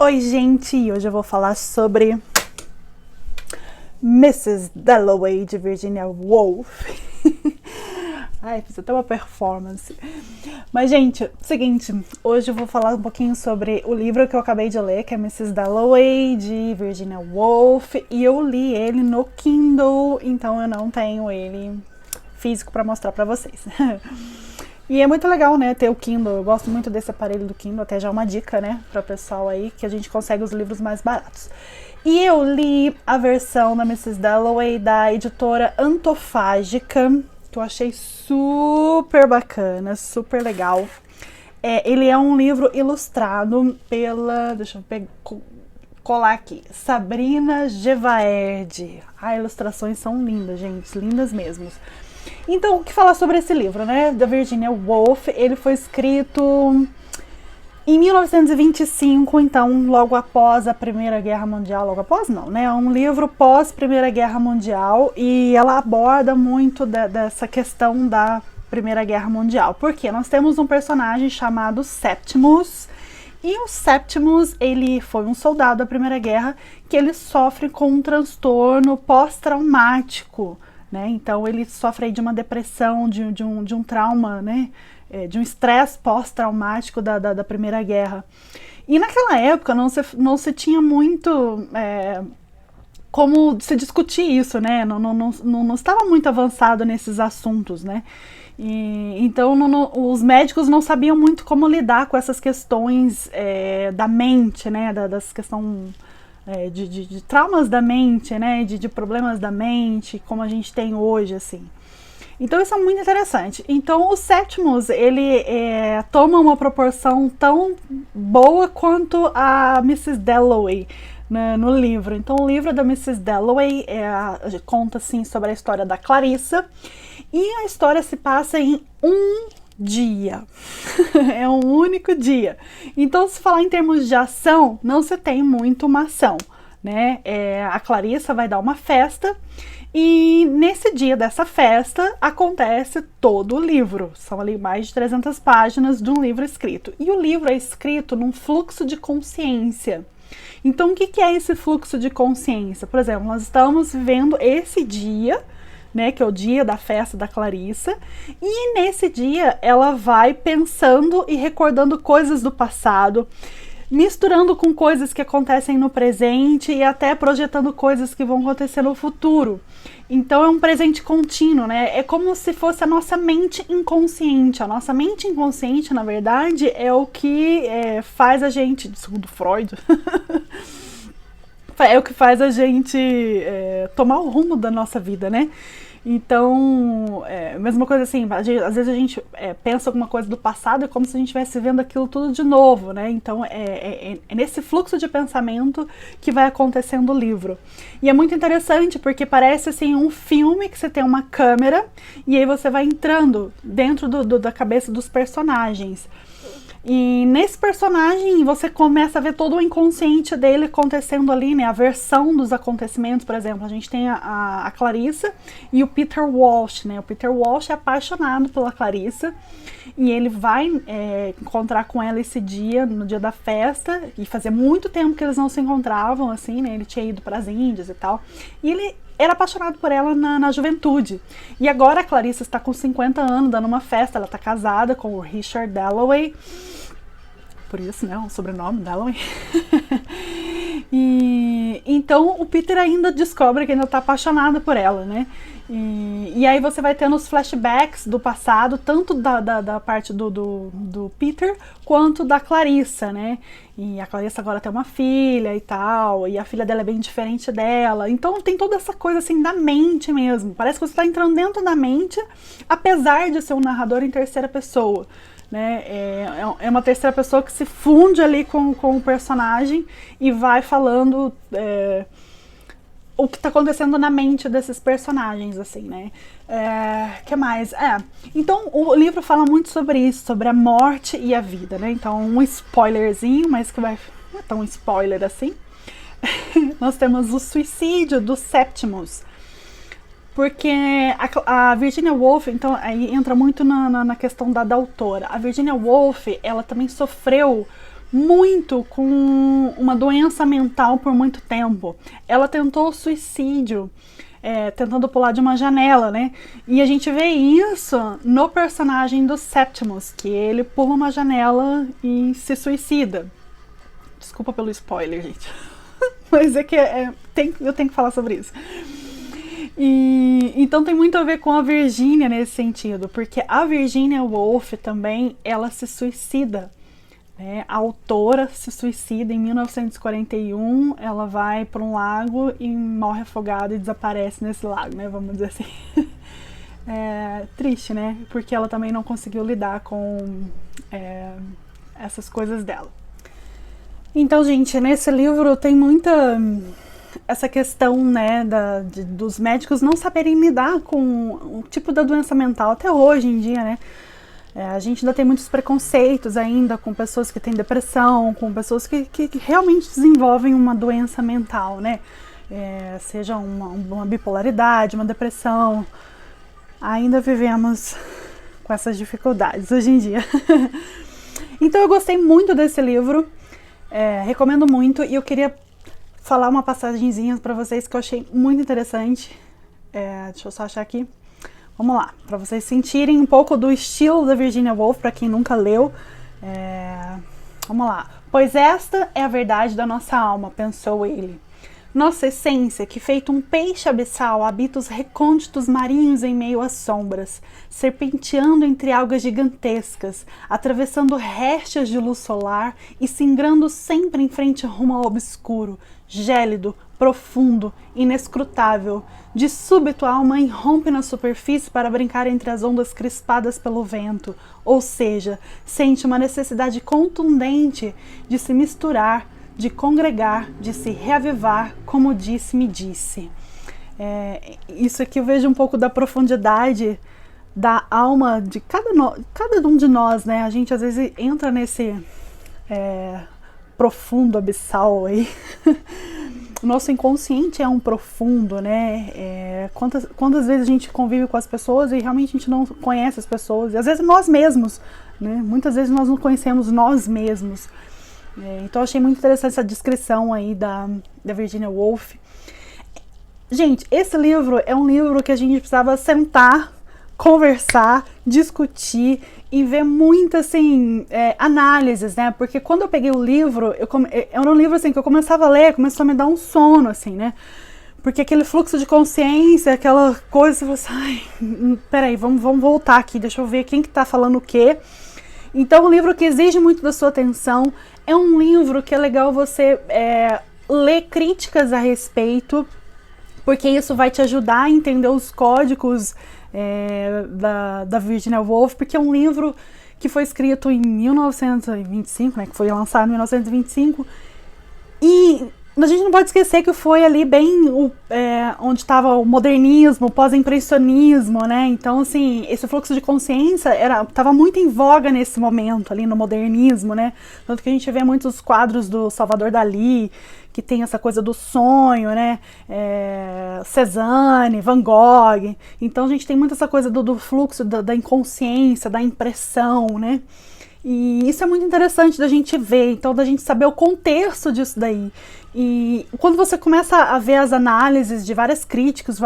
Oi, gente! Hoje eu vou falar sobre Mrs. Dalloway, de Virginia Woolf. Ai, fiz até uma performance. Mas, gente, seguinte, hoje eu vou falar um pouquinho sobre o livro que eu acabei de ler, que é Mrs. Dalloway, de Virginia Woolf. E eu li ele no Kindle, então eu não tenho ele físico pra mostrar pra vocês. E é muito legal, né, ter o Kindle. Eu gosto muito desse aparelho do Kindle, até já é uma dica, né, para o pessoal aí, que a gente consegue os livros mais baratos. E eu li a versão da Mrs. Dalloway da editora Antofágica, que eu achei super bacana, super legal. Ele é um livro ilustrado pela, deixa eu colar aqui, Sabrina Gevaerd. As ilustrações são lindas, gente, lindas mesmo. Então, o que falar sobre esse livro, né, da Virginia Woolf? Ele foi escrito em 1925, então logo após a Primeira Guerra Mundial, logo após não, né, é um livro pós Primeira Guerra Mundial, e ela aborda muito dessa questão da Primeira Guerra Mundial, porque nós temos um personagem chamado Septimus, e o Septimus, ele foi um soldado da Primeira Guerra que ele sofre com um transtorno pós-traumático, né? Então ele sofre aí de uma depressão, de um trauma, né? De um estresse pós-traumático da Primeira Guerra. E naquela época não se tinha muito como se discutir isso, né? Não estava muito avançado nesses assuntos, né? Então os médicos não sabiam muito como lidar com essas questões da mente, né? Das questões de traumas da mente, né, de problemas da mente, como a gente tem hoje, assim. Então isso é muito interessante. Então o Septimus, ele toma uma proporção tão boa quanto a Mrs. Dalloway, né, no livro. Então o livro da Mrs. Dalloway conta, assim, sobre a história da Clarissa, e a história se passa em um dia. É um único dia. Então, se falar em termos de ação, não se tem muito uma ação, né? A Clarissa vai dar uma festa, e nesse dia dessa festa acontece todo o livro. São ali mais de 300 páginas de um livro escrito. E o livro é escrito num fluxo de consciência. Então, o que é esse fluxo de consciência? Por exemplo, nós estamos vivendo esse dia, né, que é o dia da festa da Clarissa, e nesse dia ela vai pensando e recordando coisas do passado, misturando com coisas que acontecem no presente e até projetando coisas que vão acontecer no futuro. Então é um presente contínuo, né? É como se fosse a nossa mente inconsciente. A nossa mente inconsciente, na verdade, é o que faz a gente, segundo Freud, é o que faz a gente tomar o rumo da nossa vida, né? Então, mesma coisa assim, às vezes a gente pensa alguma coisa do passado, é como se a gente estivesse vendo aquilo tudo de novo, né? Então, é nesse fluxo de pensamento que vai acontecendo o livro. E é muito interessante, porque parece, assim, um filme que você tem uma câmera, e aí você vai entrando dentro da cabeça dos personagens. E nesse personagem você começa a ver todo o inconsciente dele acontecendo ali, né? A versão dos acontecimentos, por exemplo, a gente tem a Clarissa e o Peter Walsh, né? O Peter Walsh é apaixonado pela Clarissa, e ele vai encontrar com ela esse dia, no dia da festa, e fazia muito tempo que eles não se encontravam, assim, né? Ele tinha ido para as Índias e tal, e ele era apaixonado por ela na juventude. E agora a Clarissa está com 50 anos, dando uma festa, ela está casada com o Richard Dalloway, por isso, né, o sobrenome Dalloway. E então o Peter ainda descobre que ainda está apaixonado por ela, né? E aí você vai tendo os flashbacks do passado, tanto da parte do Peter, quanto da Clarissa, né? E a Clarissa agora tem uma filha e tal, e a filha dela é bem diferente dela. Então tem toda essa coisa, assim, da mente mesmo. Parece que você está entrando dentro da mente, apesar de ser um narrador em terceira pessoa, né? É uma terceira pessoa que se funde ali com o personagem e vai falando o que está acontecendo na mente desses personagens, assim, né? Que mais? Então, o livro fala muito sobre isso, sobre a morte e a vida, né? Então, um spoilerzinho, mas que não é tão spoiler assim. Nós temos o suicídio do Septimus, porque a Virginia Woolf, então, aí entra muito na questão da autora. A Virginia Woolf, ela também sofreu muito com uma doença mental por muito tempo. Ela tentou suicídio, tentando pular de uma janela, né? E a gente vê isso no personagem do Septimus, que ele pula uma janela e se suicida. Desculpa pelo spoiler, gente. Mas é que eu tenho que falar sobre isso. E então tem muito a ver com a Virginia nesse sentido, porque a Virginia Woolf também, ela se suicida. A autora se suicida em 1941, ela vai para um lago e morre afogada e desaparece nesse lago, né? Vamos dizer assim. Triste, né? Porque ela também não conseguiu lidar com essas coisas dela. Então, gente, nesse livro tem muita essa questão, né, dos médicos não saberem lidar com o tipo da doença mental até hoje em dia, né? A gente ainda tem muitos preconceitos ainda com pessoas que têm depressão, com pessoas que realmente desenvolvem uma doença mental, né? Seja uma bipolaridade, uma depressão. Ainda vivemos com essas dificuldades hoje em dia. Então eu gostei muito desse livro, recomendo muito, e eu queria falar uma passagenzinha para vocês que eu achei muito interessante. Deixa eu só achar aqui. Vamos lá, para vocês sentirem um pouco do estilo da Virginia Woolf, para quem nunca leu. Vamos lá. Pois esta é a verdade da nossa alma, pensou ele. Nossa essência, que feito um peixe abissal, habita os recônditos marinhos em meio às sombras, serpenteando entre algas gigantescas, atravessando restas de luz solar e singrando sempre em frente rumo ao obscuro, gélido, profundo, inescrutável. De súbito a alma irrompe na superfície para brincar entre as ondas crispadas pelo vento, ou seja, sente uma necessidade contundente de se misturar, de congregar, de se reavivar, como me disse. Isso aqui eu vejo um pouco da profundidade da alma de cada um de nós, né? A gente às vezes entra nesse profundo abissal aí. O nosso inconsciente é um profundo, né? Quantas vezes a gente convive com as pessoas e realmente a gente não conhece as pessoas, e às vezes nós mesmos, né? Muitas vezes nós não conhecemos nós mesmos. Então eu achei muito interessante essa descrição aí da Virginia Woolf. Gente, esse livro é um livro que a gente precisava sentar, conversar, discutir e ver muitas, assim, análises, né? Porque quando eu peguei o livro, era um livro, assim, que eu começava a ler, começou a me dar um sono, assim, né? Porque aquele fluxo de consciência, aquela coisa, você fala assim, ai, peraí, vamos voltar aqui, deixa eu ver quem que tá falando o quê. Então, é um livro que exige muito da sua atenção, é um livro que é legal você ler críticas a respeito, porque isso vai te ajudar a entender os códigos da Virginia Woolf, porque é um livro que foi escrito em 1925, né, que foi lançado em 1925, e a gente não pode esquecer que foi ali bem onde estava o modernismo, o pós-impressionismo, né? Então, assim, esse fluxo de consciência estava muito em voga nesse momento ali no modernismo, né? Tanto que a gente vê muitos quadros do Salvador Dalí, que tem essa coisa do sonho, né? Cézanne, Van Gogh. Então, a gente tem muito essa coisa do fluxo da inconsciência, da impressão, né? E isso é muito interessante da gente ver, então da gente saber o contexto disso daí. E quando você começa a ver as análises de vários críticos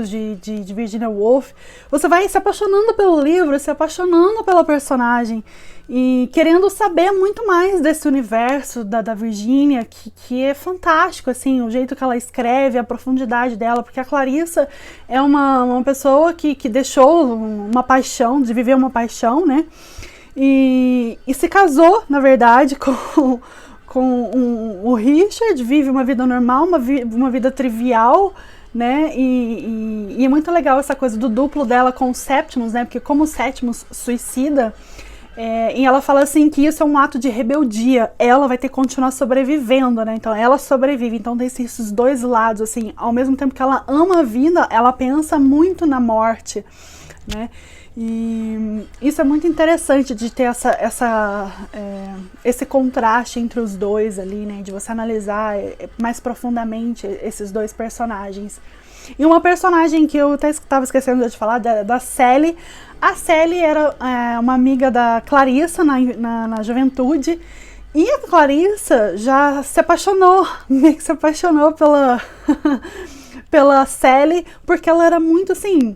de Virginia Woolf, você vai se apaixonando pelo livro, se apaixonando pela personagem e querendo saber muito mais desse universo da Virginia, que é fantástico, assim, o jeito que ela escreve, a profundidade dela, porque a Clarissa é uma pessoa que deixou uma paixão, de viver uma paixão, né? E se casou, na verdade, com o Richard, vive uma vida normal, uma vida trivial, né? E é muito legal essa coisa do duplo dela com o Septimus, né? Porque como o Septimus suicida, e ela fala assim que isso é um ato de rebeldia, ela vai ter que continuar sobrevivendo, né? Então ela sobrevive, então tem esses dois lados, assim, ao mesmo tempo que ela ama a vida, ela pensa muito na morte, né? E isso é muito interessante de ter esse contraste entre os dois ali, né? De você analisar mais profundamente esses dois personagens. E uma personagem que eu até estava esquecendo de falar, da Sally. A Sally era uma amiga da Clarissa na juventude. E a Clarissa já se apaixonou, meio que se apaixonou pela, pela Sally, porque ela era muito assim,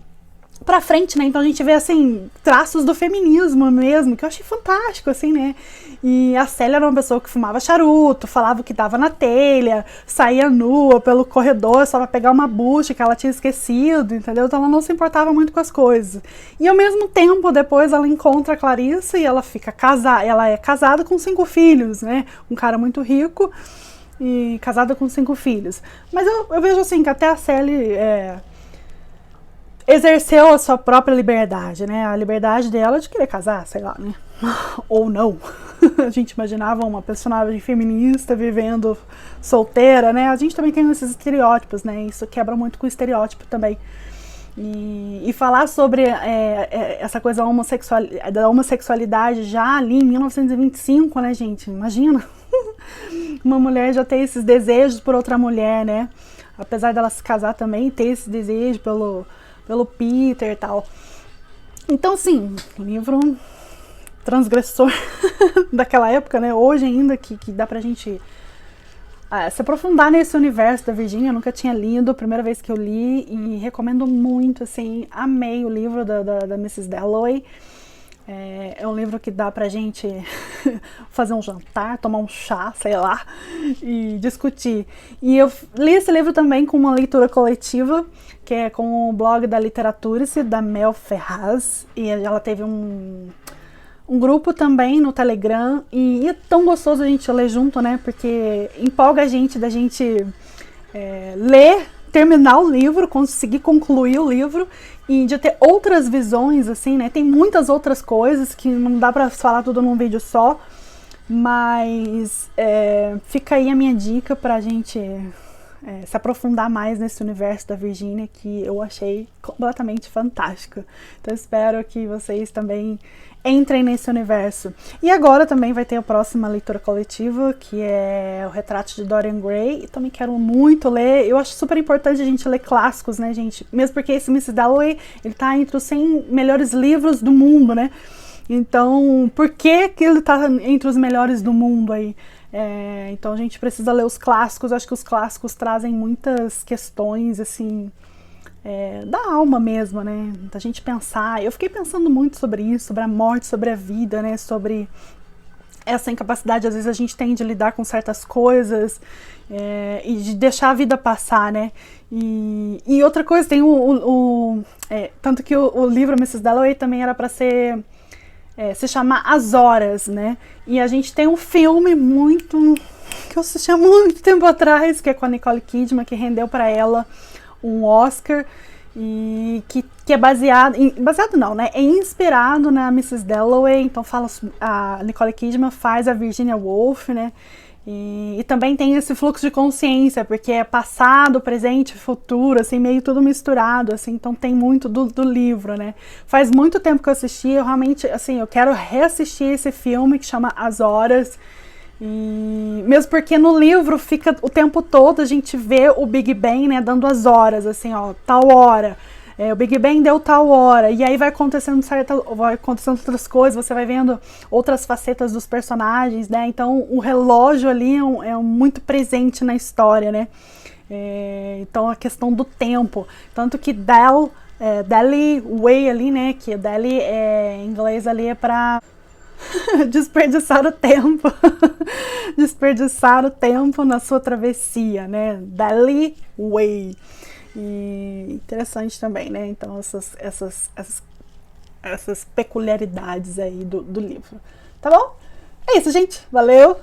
pra frente, né? Então a gente vê, assim, traços do feminismo mesmo, que eu achei fantástico, assim, né? E a Sally era uma pessoa que fumava charuto, falava que dava na telha, saía nua pelo corredor só pra pegar uma bucha que ela tinha esquecido, entendeu? Então ela não se importava muito com as coisas. E ao mesmo tempo, depois ela encontra a Clarissa e ela fica casada, ela é casada com 5 filhos, né? Um cara muito rico e casada com 5 filhos. Mas eu vejo assim, que até a Sally exerceu a sua própria liberdade, né? A liberdade dela de querer casar, sei lá, né? Ou não. A gente imaginava uma personagem feminista vivendo solteira, né? A gente também tem esses estereótipos, né? Isso quebra muito com o estereótipo também. E falar sobre essa coisa da homossexualidade já ali em 1925, né, gente? Imagina uma mulher já ter esses desejos por outra mulher, né? Apesar dela se casar também, ter esse desejo pelo Peter e tal. Então, assim, livro transgressor daquela época, né? Hoje ainda que dá pra gente se aprofundar nesse universo da Virginia. Eu nunca tinha lido, a primeira vez que eu li, e recomendo muito, assim, amei o livro da Mrs. Dalloway. É um livro que dá pra gente fazer um jantar, tomar um chá, sei lá, e discutir. E eu li esse livro também com uma leitura coletiva, que é com o blog da Literaturice, da Mel Ferraz, e ela teve um grupo também no Telegram, e é tão gostoso a gente ler junto, né, porque empolga a gente da gente ler, terminar o livro, conseguir concluir o livro, e de ter outras visões, assim, né? Tem muitas outras coisas que não dá pra falar tudo num vídeo só, mas fica aí a minha dica pra gente se aprofundar mais nesse universo da Virginia, que eu achei completamente fantástico. Então espero que vocês também entrem nesse universo. E agora também vai ter a próxima leitura coletiva, que é o Retrato de Dorian Gray, e também quero muito ler. Eu acho super importante a gente ler clássicos, né, gente? Mesmo porque esse Mrs. Dalloway, ele tá entre os 100 melhores livros do mundo, né? Então, por que ele tá entre os melhores do mundo aí? Então a gente precisa ler os clássicos. Acho que os clássicos trazem muitas questões, assim, da alma mesmo, né? Da gente pensar. Eu fiquei pensando muito sobre isso, sobre a morte, sobre a vida, né? Sobre essa incapacidade, às vezes, a gente tem de lidar com certas coisas e de deixar a vida passar, né? E outra coisa, tem tanto que o livro Mrs. Dalloway também era para se chamar As Horas, né? E a gente tem um filme que eu assisti há muito tempo atrás, que é com a Nicole Kidman, que rendeu para ela um Oscar, e que é baseado não, né? É inspirado na Mrs. Dalloway. Então a Nicole Kidman faz a Virginia Woolf, né? E também tem esse fluxo de consciência, porque é passado, presente, futuro, assim, meio tudo misturado, assim. Então tem muito do livro, né? Faz muito tempo que eu assisti, eu realmente, assim, eu quero reassistir esse filme que chama As Horas. E mesmo porque no livro fica o tempo todo, a gente vê o Big Bang, né, dando as horas, assim, ó, tal hora, o Big Bang deu tal hora, e aí vai acontecendo outras coisas, você vai vendo outras facetas dos personagens, né? Então o relógio ali é muito presente na história, né? Então a questão do tempo, tanto que Dalloway ali, né, que Dalley em inglês ali é pra desperdiçar o tempo desperdiçar o tempo na sua travessia, né? Dalloway. E interessante também, né? Então essas peculiaridades aí do livro, tá bom? É isso, gente, valeu.